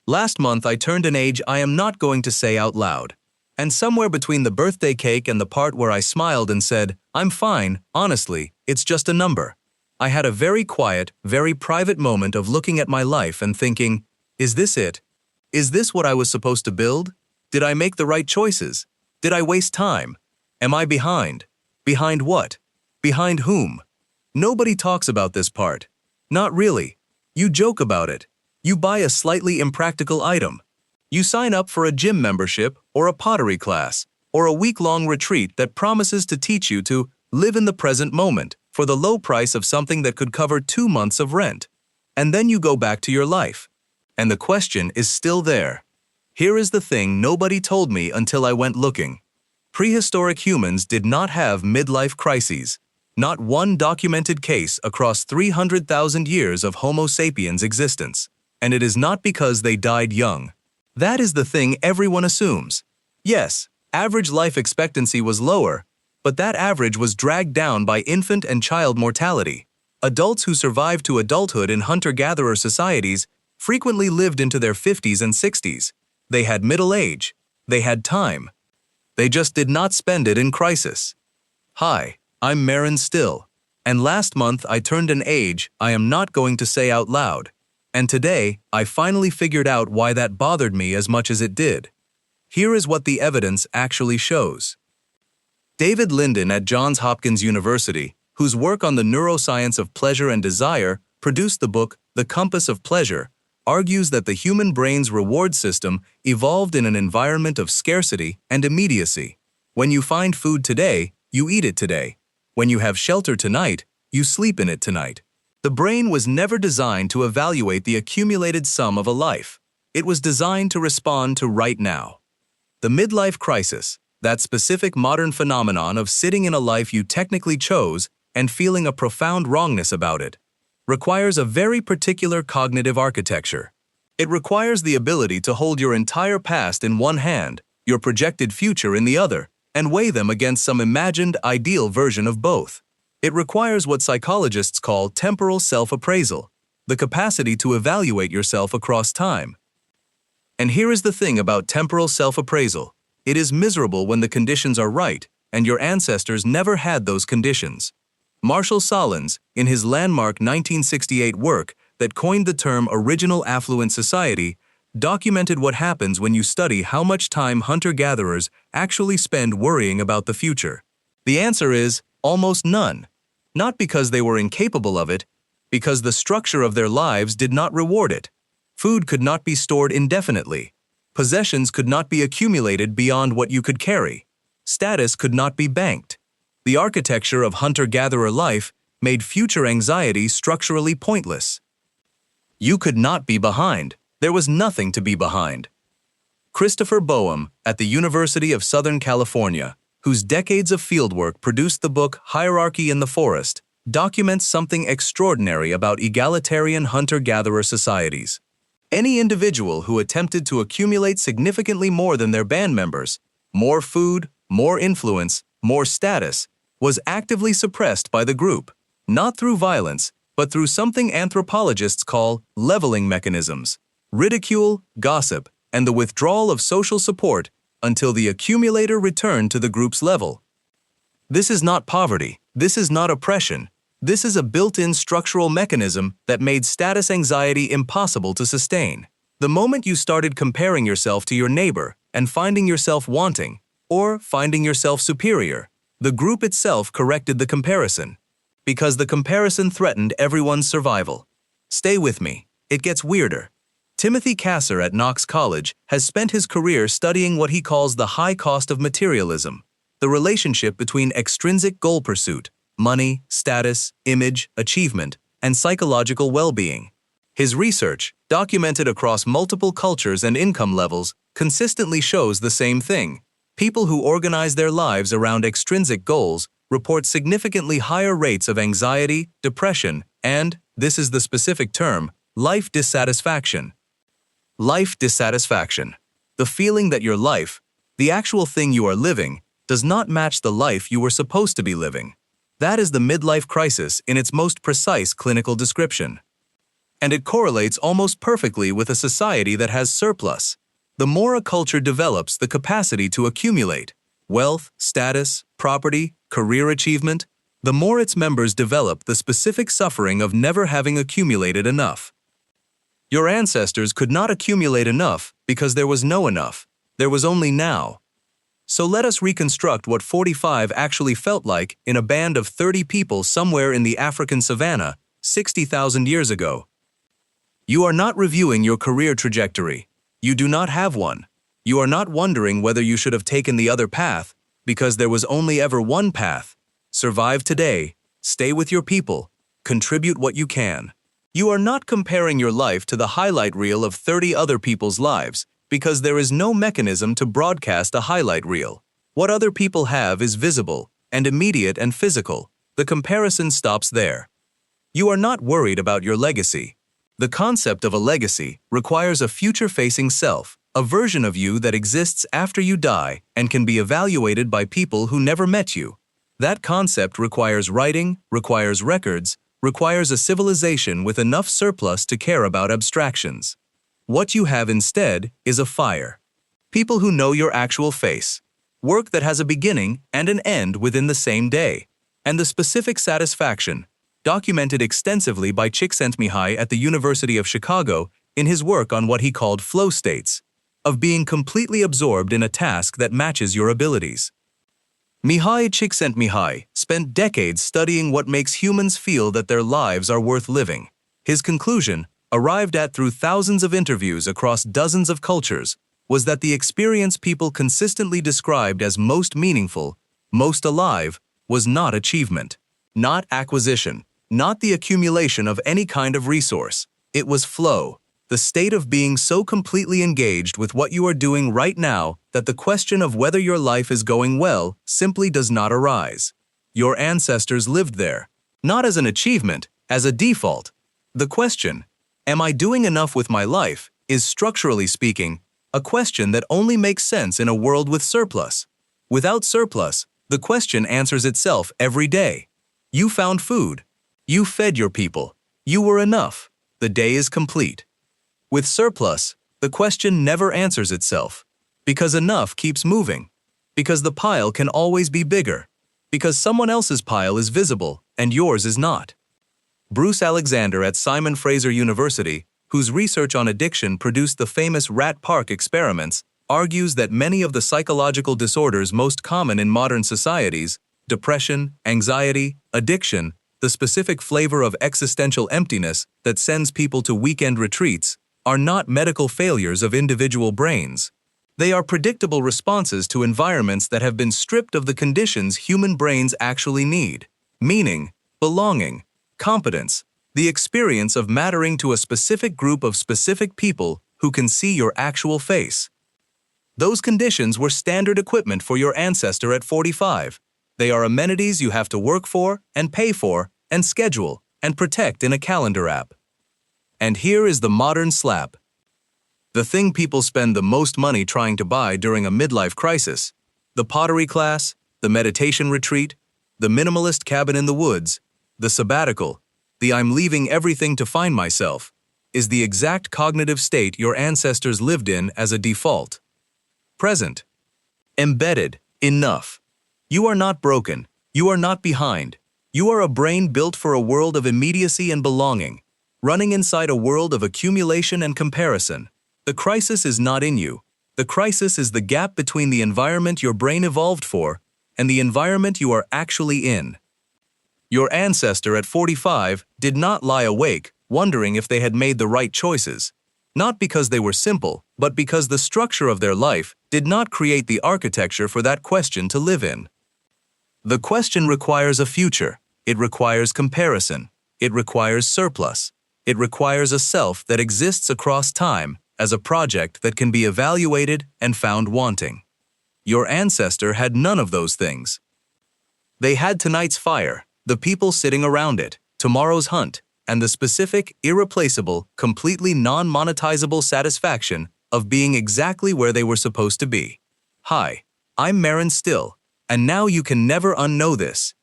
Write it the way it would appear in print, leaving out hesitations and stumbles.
Last month I turned an age I am not going to say out loud. And somewhere between the birthday cake and the part where I smiled and said, "I'm fine, honestly, it's just a number," I had a very quiet, very private moment of looking at my life and thinking, is this it? Is this what I was supposed to build? Did I make the right choices? Did I waste time? Am I behind? Behind what? Behind whom? Nobody talks about this part. Not really. You joke about it. You buy a slightly impractical item. You sign up for a gym membership or a pottery class or a week-long retreat that promises to teach you to live in the present moment for the low price of something that could cover 2 months of rent. And then you go back to your life. And the question is still there. Here is the thing nobody told me until I went looking. Prehistoric humans did not have midlife crises. Not one documented case across 300,000 years of Homo sapiens existence. And it is not because they died young. That is the thing everyone assumes. Yes, average life expectancy was lower, but that average was dragged down by infant and child mortality. Adults who survived to adulthood in hunter-gatherer societies frequently lived into their 50s and 60s. They had middle age. They had time. They just did not spend it in crisis. Hi, I'm Marin Still, and last month I turned an age I am not going to say out loud. And today, I finally figured out why that bothered me as much as it did. Here is what the evidence actually shows. David Linden at Johns Hopkins University, whose work on the neuroscience of pleasure and desire produced the book The Compass of Pleasure, argues that the human brain's reward system evolved in an environment of scarcity and immediacy. When you find food today, you eat it today. When you have shelter tonight, you sleep in it tonight. The brain was never designed to evaluate the accumulated sum of a life. It was designed to respond to right now. The midlife crisis, that specific modern phenomenon of sitting in a life you technically chose and feeling a profound wrongness about it, requires a very particular cognitive architecture. It requires the ability to hold your entire past in one hand, your projected future in the other, and weigh them against some imagined ideal version of both. It requires what psychologists call temporal self-appraisal, the capacity to evaluate yourself across time. And here is the thing about temporal self-appraisal. It is miserable when the conditions are right, and your ancestors never had those conditions. Marshall Solins, in his landmark 1968 work that coined the term original affluent society, documented what happens when you study how much time hunter-gatherers actually spend worrying about the future. The answer is almost none. Not because they were incapable of it, because the structure of their lives did not reward it. Food could not be stored indefinitely. Possessions could not be accumulated beyond what you could carry. Status could not be banked. The architecture of hunter-gatherer life made future anxiety structurally pointless. You could not be behind. There was nothing to be behind. Christopher Boehm, at the University of Southern California, whose decades of fieldwork produced the book Hierarchy in the Forest, documents something extraordinary about egalitarian hunter-gatherer societies. Any individual who attempted to accumulate significantly more than their band members, more food, more influence, more status, was actively suppressed by the group, not through violence, but through something anthropologists call leveling mechanisms, ridicule, gossip, and the withdrawal of social support until the accumulator returned to the group's level. This is not poverty. This is not oppression. This is a built-in structural mechanism that made status anxiety impossible to sustain. The moment you started comparing yourself to your neighbor and finding yourself wanting, or finding yourself superior, the group itself corrected the comparison, because the comparison threatened everyone's survival. Stay with me. It gets weirder. Timothy Kasser at Knox College has spent his career studying what he calls the high cost of materialism, the relationship between extrinsic goal pursuit, money, status, image, achievement, and psychological well-being. His research, documented across multiple cultures and income levels, consistently shows the same thing. People who organize their lives around extrinsic goals report significantly higher rates of anxiety, depression, and, this is the specific term, life dissatisfaction. Life dissatisfaction. The feeling that your life, the actual thing you are living, does not match the life you were supposed to be living. That is the midlife crisis in its most precise clinical description. And it correlates almost perfectly with a society that has surplus. The more a culture develops the capacity to accumulate wealth, status, property, career achievement, the more its members develop the specific suffering of never having accumulated enough. Your ancestors could not accumulate enough because there was no enough. There was only now. So let us reconstruct what 45 actually felt like in a band of 30 people somewhere in the African savannah 60,000 years ago. You are not reviewing your career trajectory. You do not have one. You are not wondering whether you should have taken the other path, because there was only ever one path. Survive today, stay with your people, contribute what you can. You are not comparing your life to the highlight reel of 30 other people's lives, because there is no mechanism to broadcast a highlight reel. What other people have is visible, and immediate and physical. The comparison stops there. You are not worried about your legacy. The concept of a legacy requires a future-facing self, a version of you that exists after you die and can be evaluated by people who never met you. That concept requires writing, requires records, requires a civilization with enough surplus to care about abstractions. What you have instead is a fire. People who know your actual face. Work that has a beginning and an end within the same day. And the specific satisfaction, documented extensively by Csikszentmihalyi at the University of Chicago in his work on what he called flow states, of being completely absorbed in a task that matches your abilities. Mihaly Csikszentmihalyi spent decades studying what makes humans feel that their lives are worth living. His conclusion, arrived at through thousands of interviews across dozens of cultures, was that the experience people consistently described as most meaningful, most alive, was not achievement, not acquisition, not the accumulation of any kind of resource. It was flow, the state of being so completely engaged with what you are doing right now that the question of whether your life is going well simply does not arise. Your ancestors lived there, not as an achievement, as a default. The question, am I doing enough with my life, is structurally speaking, a question that only makes sense in a world with surplus. Without surplus, the question answers itself every day. You found food. You fed your people. You were enough. The day is complete. With surplus, the question never answers itself, because enough keeps moving, because the pile can always be bigger, because someone else's pile is visible and yours is not. Bruce Alexander at Simon Fraser University, whose research on addiction produced the famous Rat Park experiments, argues that many of the psychological disorders most common in modern societies, depression, anxiety, addiction, the specific flavor of existential emptiness that sends people to weekend retreats, are not medical failures of individual brains. They are predictable responses to environments that have been stripped of the conditions human brains actually need: meaning, belonging, competence, the experience of mattering to a specific group of specific people who can see your actual face. Those conditions were standard equipment for your ancestor at 45. They are amenities you have to work for and pay for and schedule and protect in a calendar app. And here is the modern slap. The thing people spend the most money trying to buy during a midlife crisis, the pottery class, the meditation retreat, the minimalist cabin in the woods, the sabbatical, the I'm leaving everything to find myself, is the exact cognitive state your ancestors lived in as a default. Present. Embedded. Enough. You are not broken. You are not behind. You are a brain built for a world of immediacy and belonging, running inside a world of accumulation and comparison. The crisis is not in you. The crisis is the gap between the environment your brain evolved for and the environment you are actually in. Your ancestor at 45 did not lie awake, wondering if they had made the right choices, not because they were simple, but because the structure of their life did not create the architecture for that question to live in. The question requires a future. It requires comparison. It requires surplus. It requires a self that exists across time as a project that can be evaluated and found wanting. Your ancestor had none of those things. They had tonight's fire, the people sitting around it, tomorrow's hunt, and the specific, irreplaceable, completely non-monetizable satisfaction of being exactly where they were supposed to be. Hi, I'm Marin Still, and now you can never unknow this.